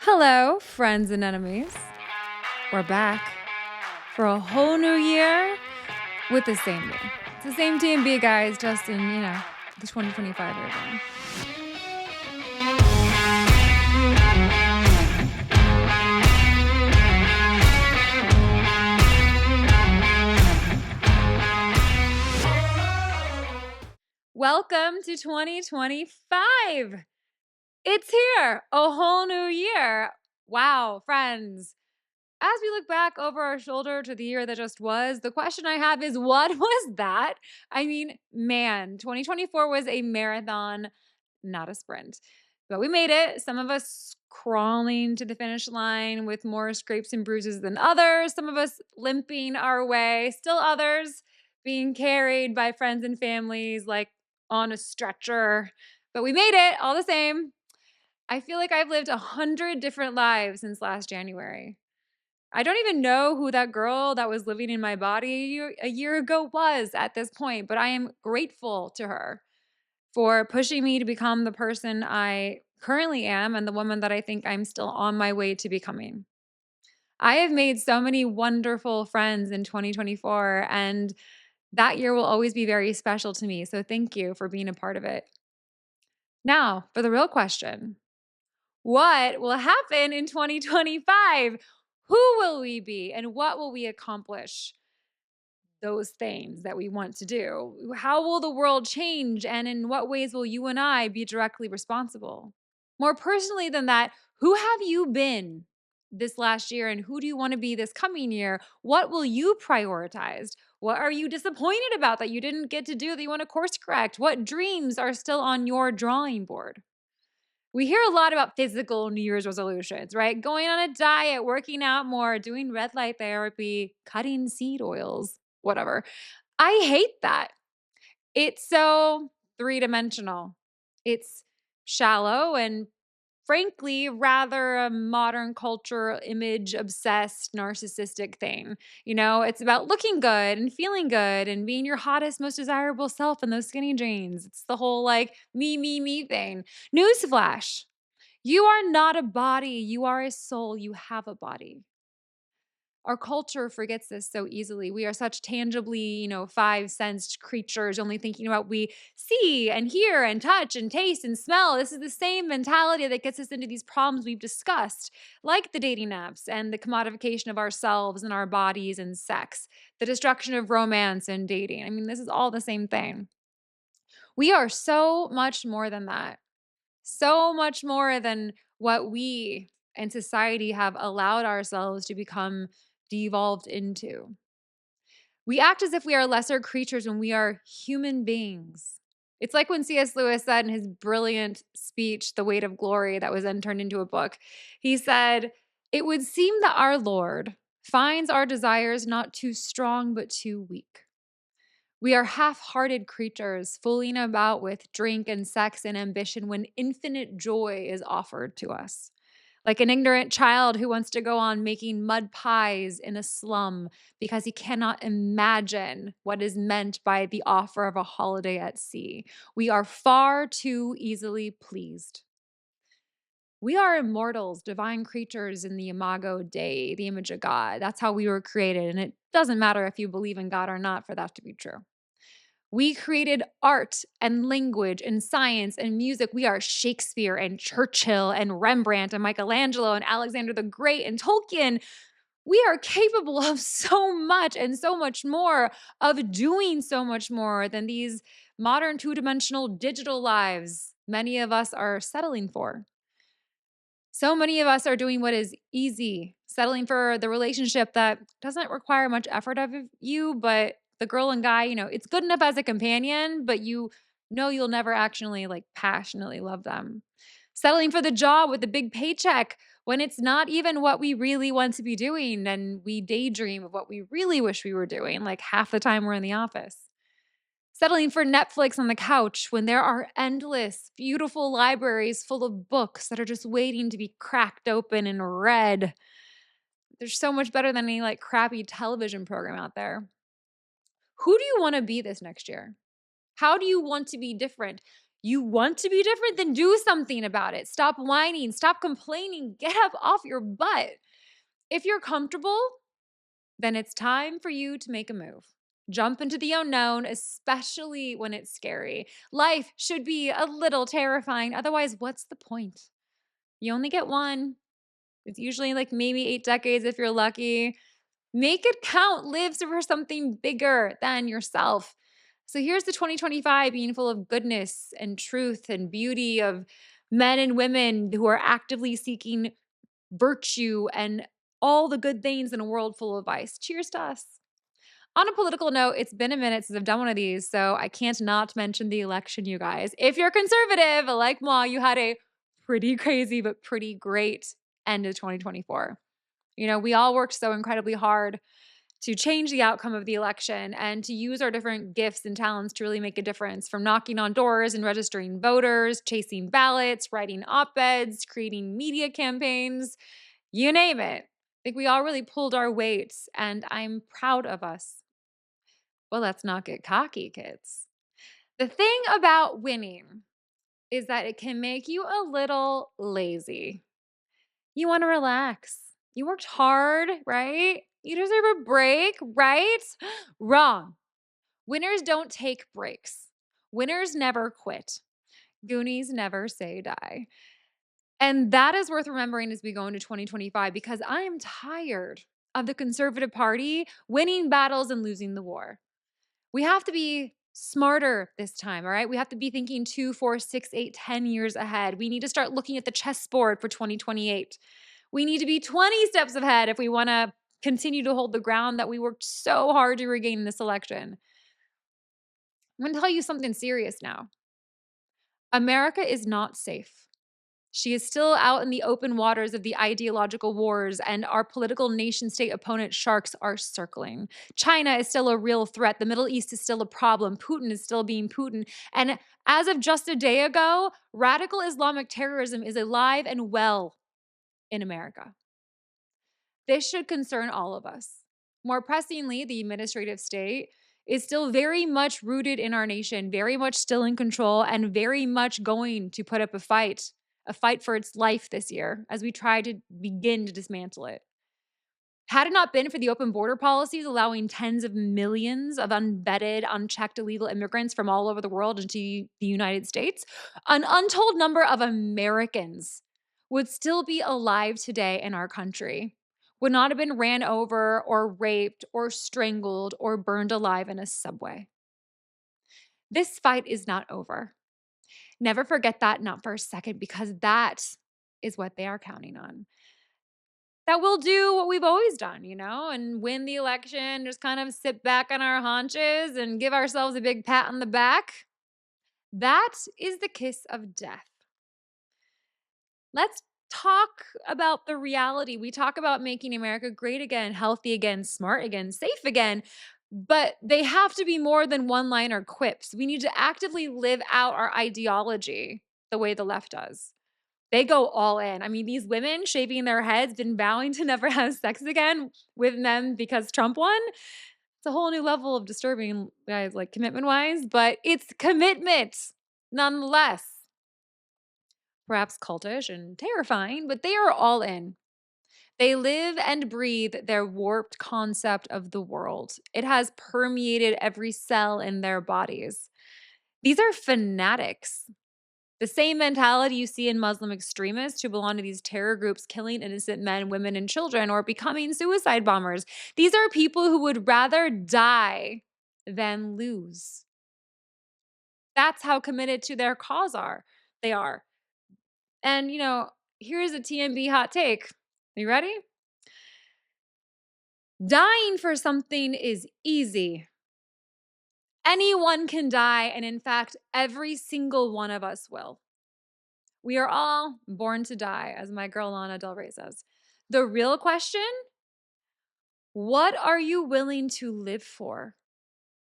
Hello, friends and enemies. We're back for a whole new year with the same me. It's the same TMB, guys, just in, the 2025 version. Welcome to 2025. It's here, a whole new year. Wow, friends. As we look back over our shoulder to the year that just was, the question I have is what was that? I mean, man, 2024 was a marathon, not a sprint. But we made it. Some of us crawling to the finish line with more scrapes and bruises than others. Some of us limping our way. Still others being carried by friends and families like on a stretcher. But we made it all the same. I feel like I've lived 100 different lives since last January. I don't even know who that girl that was living in my body a year ago was at this point, but I am grateful to her for pushing me to become the person I currently am and the woman that I think I'm still on my way to becoming. I have made so many wonderful friends in 2024, and that year will always be very special to me. So thank you for being a part of it. Now, for the real question, what will happen in 2025? Who will we be and what will we accomplish? Those things that we want to do. How will the world change and in what ways will you and I be directly responsible? More personally than that, who have you been this last year and who do you want to be this coming year? What will you prioritize? What are you disappointed about that you didn't get to do that you want to course correct? What dreams are still on your drawing board? We hear a lot about physical New Year's resolutions, right? Going on a diet, working out more, doing red light therapy, cutting seed oils, whatever. I hate that. It's so three-dimensional. It's shallow and frankly rather a modern culture image obsessed narcissistic thing. It's about looking good and feeling good and being your hottest most desirable self in those skinny jeans. It's the whole like me thing. Newsflash. You are not a body, you are a soul, you have a body. Our culture forgets this so easily. We are such tangibly, five sensed creatures, only thinking about we see and hear and touch and taste and smell. This is the same mentality that gets us into these problems we've discussed, like the dating apps and the commodification of ourselves and our bodies and sex, the destruction of romance and dating. I mean, this is all the same thing. We are so much more than that, so much more than what we and society have allowed ourselves to become devolved into. We act as if we are lesser creatures when we are human beings. It's like when C.S. Lewis said in his brilliant speech, The Weight of Glory, that was then turned into a book. He said, "It would seem that our Lord finds our desires not too strong, but too weak. We are half hearted creatures fooling about with drink and sex and ambition when infinite joy is offered to us. Like an ignorant child who wants to go on making mud pies in a slum because he cannot imagine what is meant by the offer of a holiday at sea. We are far too easily pleased. We are immortals, divine creatures in the imago Dei, the image of God. That's how we were created. And it doesn't matter if you believe in God or not for that to be true. We created art and language and science and music. We are Shakespeare and Churchill and Rembrandt and Michelangelo and Alexander the Great and Tolkien. We are capable of so much and so much more, of doing so much more than these modern two-dimensional digital lives many of us are settling for. So many of us are doing what is easy, settling for the relationship that doesn't require much effort of you, but the girl and guy, it's good enough as a companion, but you know you'll never actually like passionately love them. Settling for the job with the big paycheck when it's not even what we really want to be doing and we daydream of what we really wish we were doing like half the time we're in the office. Settling for Netflix on the couch when there are endless, beautiful libraries full of books that are just waiting to be cracked open and read. There's so much better than any like crappy television program out there. Who do you want to be this next year? How do you want to be different? You want to be different? Then do something about it. Stop whining, stop complaining, get up off your butt. If you're comfortable, then it's time for you to make a move. Jump into the unknown, especially when it's scary. Life should be a little terrifying. Otherwise, what's the point? You only get one. It's usually like maybe 8 decades if you're lucky. Make it count. Live for something bigger than yourself. So here's the 2025 being full of goodness and truth and beauty, of men and women who are actively seeking virtue and all the good things in a world full of vice. Cheers to us. On a political note, it's been a minute since I've done one of these, so I can't not mention the election, you guys. If you're conservative, like moi, you had a pretty crazy but pretty great end of 2024. We all worked so incredibly hard to change the outcome of the election and to use our different gifts and talents to really make a difference, from knocking on doors and registering voters, chasing ballots, writing op-eds, creating media campaigns, you name it. I think we all really pulled our weight, and I'm proud of us. Well, let's not get cocky, kids. The thing about winning is that it can make you a little lazy. You want to relax. You worked hard, right? You deserve a break, right? Wrong. Winners don't take breaks. Winners never quit. Goonies never say die. And that is worth remembering as we go into 2025, because I am tired of the Conservative Party winning battles and losing the war. We have to be smarter this time, all right? We have to be thinking 2, 4, 6, 8, 10 years ahead. We need to start looking at the chessboard for 2028. We need to be 20 steps ahead if we want to continue to hold the ground that we worked so hard to regain in this election. I'm going to tell you something serious now. America is not safe. She is still out in the open waters of the ideological wars, and our political nation-state opponent sharks are circling. China is still a real threat. The Middle East is still a problem. Putin is still being Putin. And as of just a day ago, radical Islamic terrorism is alive and well in America. This should concern all of us. More pressingly, the administrative state is still very much rooted in our nation, very much still in control, and very much going to put up a fight for its life this year as we try to begin to dismantle it. Had it not been for the open border policies allowing tens of millions of unvetted, unchecked illegal immigrants from all over the world into the United States, an untold number of Americans would still be alive today in our country, would not have been ran over or raped or strangled or burned alive in a subway. This fight is not over. Never forget that, not for a second, because that is what they are counting on. That we'll do what we've always done, and win the election, just kind of sit back on our haunches and give ourselves a big pat on the back. That is the kiss of death. Let's talk about the reality. We talk about making America great again, healthy again, smart again, safe again. But they have to be more than one-liner quips. We need to actively live out our ideology the way the left does. They go all in. I mean, these women shaving their heads, been vowing to never have sex again with men because Trump won. It's a whole new level of disturbing, guys, like commitment-wise, but it's commitment nonetheless. Perhaps cultish and terrifying, but they are all in. They live and breathe their warped concept of the world. It has permeated every cell in their bodies. These are fanatics. The same mentality you see in Muslim extremists who belong to these terror groups killing innocent men, women, and children, or becoming suicide bombers. These are people who would rather die than lose. That's how committed to their cause they are. And, here's a TMB hot take. Are you ready? Dying for something is easy. Anyone can die, and in fact, every single one of us will. We are all born to die, as my girl Lana Del Rey says. The real question, what are you willing to live for?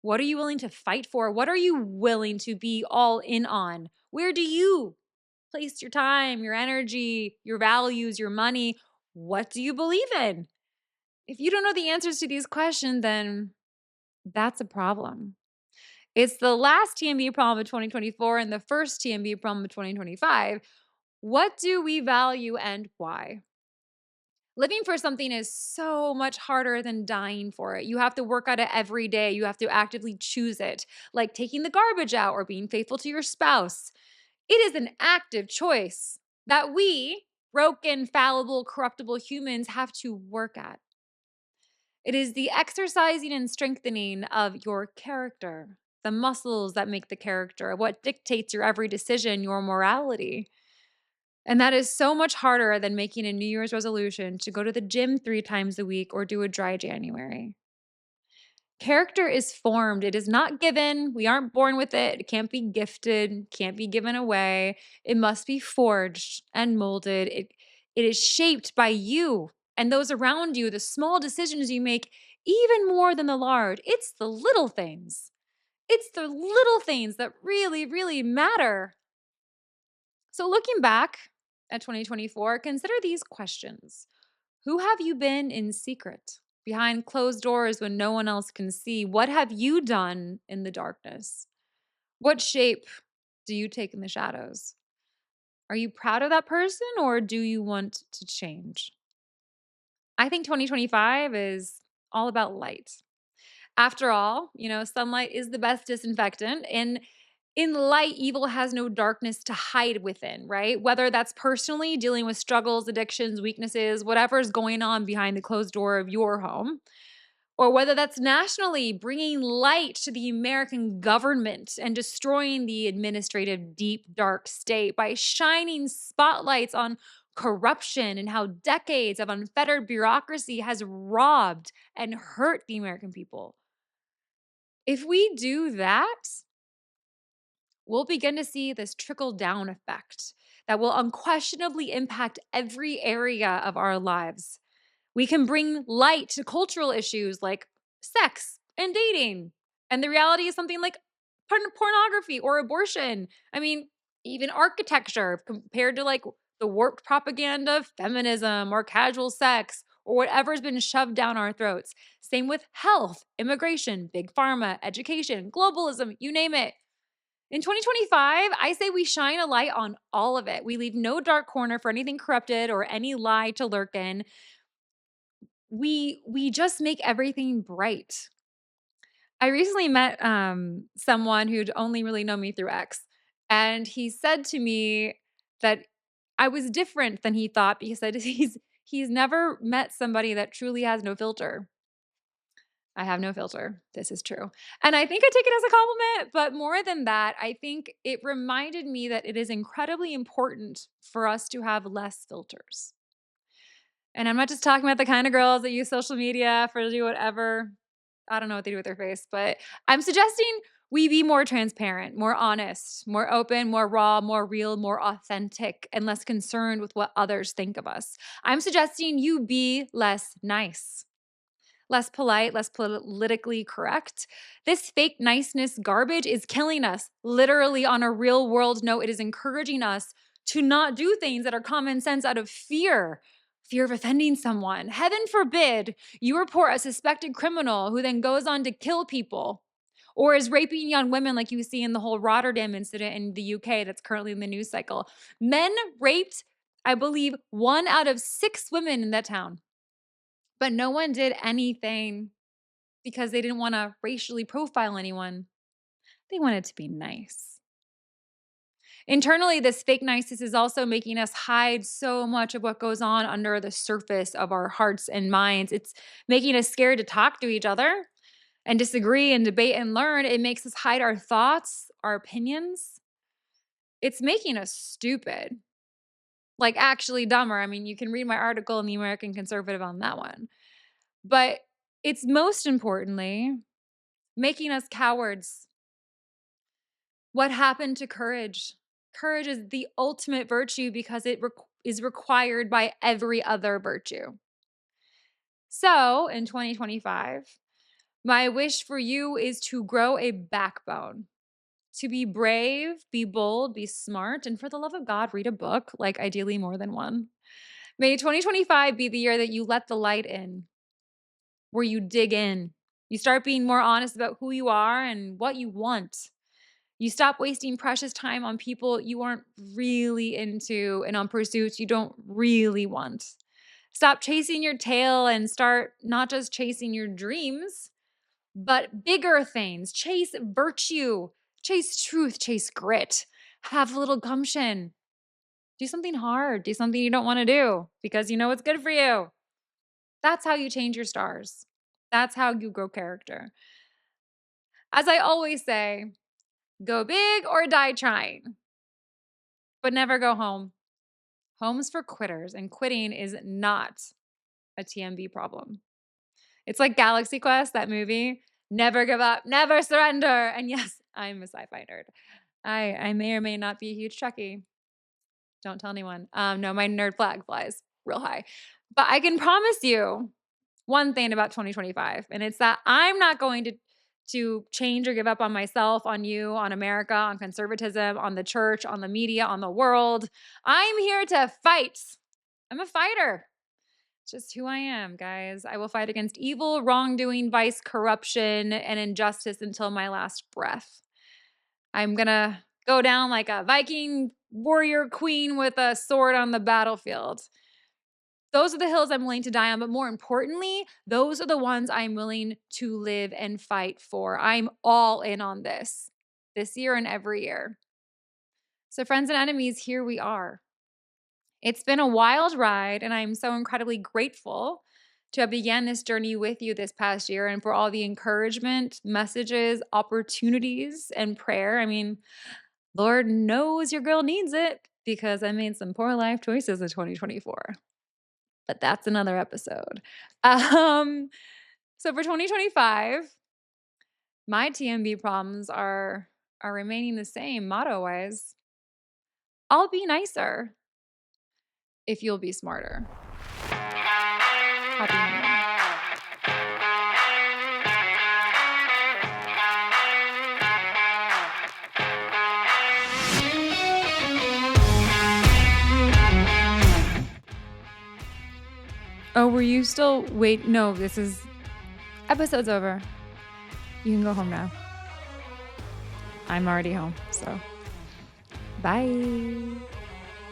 What are you willing to fight for? What are you willing to be all in on? Where do you place your time, your energy, your values, your money? What do you believe in? If you don't know the answers to these questions, then that's a problem. It's the last TMB problem of 2024 and the first TMB problem of 2025. What do we value and why? Living for something is so much harder than dying for it. You have to work at it every day. You have to actively choose it, like taking the garbage out or being faithful to your spouse. It is an active choice that we, broken, fallible, corruptible humans, have to work at. It is the exercising and strengthening of your character, the muscles that make the character, what dictates your every decision, your morality. And that is so much harder than making a New Year's resolution to go to the gym 3 times a week or do a dry January. Character is formed. It is not given. We aren't born with it. It can't be gifted, can't be given away. It must be forged and molded. It is shaped by you and those around you, the small decisions you make, even more than the large. It's the little things. It's the little things that really, really matter. So, looking back at 2024, consider these questions. Who have you been in secret, behind closed doors when no one else can see? What have you done in the darkness? What shape do you take in the shadows? Are you proud of that person or do you want to change? I think 2025 is all about light. After all, sunlight is the best disinfectant. And in light, evil has no darkness to hide within, right? Whether that's personally dealing with struggles, addictions, weaknesses, whatever's going on behind the closed door of your home, or whether that's nationally bringing light to the American government and destroying the administrative deep, dark state by shining spotlights on corruption and how decades of unfettered bureaucracy has robbed and hurt the American people. If we do that, we'll begin to see this trickle down effect that will unquestionably impact every area of our lives. We can bring light to cultural issues like sex and dating. And the reality is something like pornography or abortion. I mean, even architecture compared to like the warped propaganda of feminism or casual sex or whatever's been shoved down our throats. Same with health, immigration, big pharma, education, globalism, you name it. In 2025, I say we shine a light on all of it. We leave no dark corner for anything corrupted or any lie to lurk in. We just make everything bright. I recently met someone who'd only really known me through X, and he said to me that I was different than he thought because he's never met somebody that truly has no filter. I have no filter. This is true. And I think I take it as a compliment, but more than that, I think it reminded me that it is incredibly important for us to have less filters. And I'm not just talking about the kind of girls that use social media for to do whatever. I don't know what they do with their face, but I'm suggesting we be more transparent, more honest, more open, more raw, more real, more authentic, and less concerned with what others think of us. I'm suggesting you be less nice, less polite, less politically correct. This fake niceness garbage is killing us. Literally, on a real world note, it is encouraging us to not do things that are common sense out of fear of offending someone. Heaven forbid you report a suspected criminal who then goes on to kill people or is raping young women like you see in the whole Rotterdam incident in the UK that's currently in the news cycle. Men raped, I believe, 1 out of 6 women in that town. But no one did anything because they didn't want to racially profile anyone. They wanted to be nice. Internally, this fake niceness is also making us hide so much of what goes on under the surface of our hearts and minds. It's making us scared to talk to each other and disagree and debate and learn. It makes us hide our thoughts, our opinions. It's making us stupid, like actually dumber. I mean, you can read my article in the American Conservative on that one. But it's most importantly making us cowards. What happened to courage? Courage is the ultimate virtue because it is required by every other virtue. So, in 2025, my wish for you is to grow a backbone, to be brave, be bold, be smart, and for the love of God, read a book, like ideally more than one. May 2025 be the year that you let the light in, where you dig in, You start being more honest about who you are and what you want. You stop wasting precious time on people you aren't really into and on pursuits you don't really want. Stop chasing your tail and start not just chasing your dreams, but bigger things. Chase virtue, chase truth, chase grit. Have a little gumption. Do something hard. Do something you don't want to do because you know it's good for you. That's how you change your stars. That's how you grow character. As I always say, go big or die trying, but never go home. Home's for quitters, and quitting is not a TMB problem. It's like Galaxy Quest, that movie. Never give up, never surrender. And yes, I'm a sci-fi nerd. I may or may not be a huge Trekkie. Don't tell anyone. No, my nerd flag flies real high. But I can promise you one thing about 2025, and it's that I'm not going to change or give up on myself, on you, on America, on conservatism, on the church, on the media, on the world. I'm here to fight. I'm a fighter. It's just who I am, guys. I will fight against evil, wrongdoing, vice, corruption, and injustice until my last breath. I'm going to go down like a Viking warrior queen with a sword on the battlefield. Those are the hills I'm willing to die on, but more importantly, those are the ones I'm willing to live and fight for. I'm all in on this year and every year. So friends and enemies, here we are. It's been a wild ride, and I'm so incredibly grateful to have began this journey with you this past year and for all the encouragement, messages, opportunities, and prayer. I mean, Lord knows your girl needs it because I made some poor life choices in 2024. But that's another episode. So for 2025, my TMB problems are remaining the same motto-wise. I'll be nicer if you'll be smarter. Happy New Year. Oh, were you still wait? No, this is episode's over. You can go home now. I'm already home, so bye.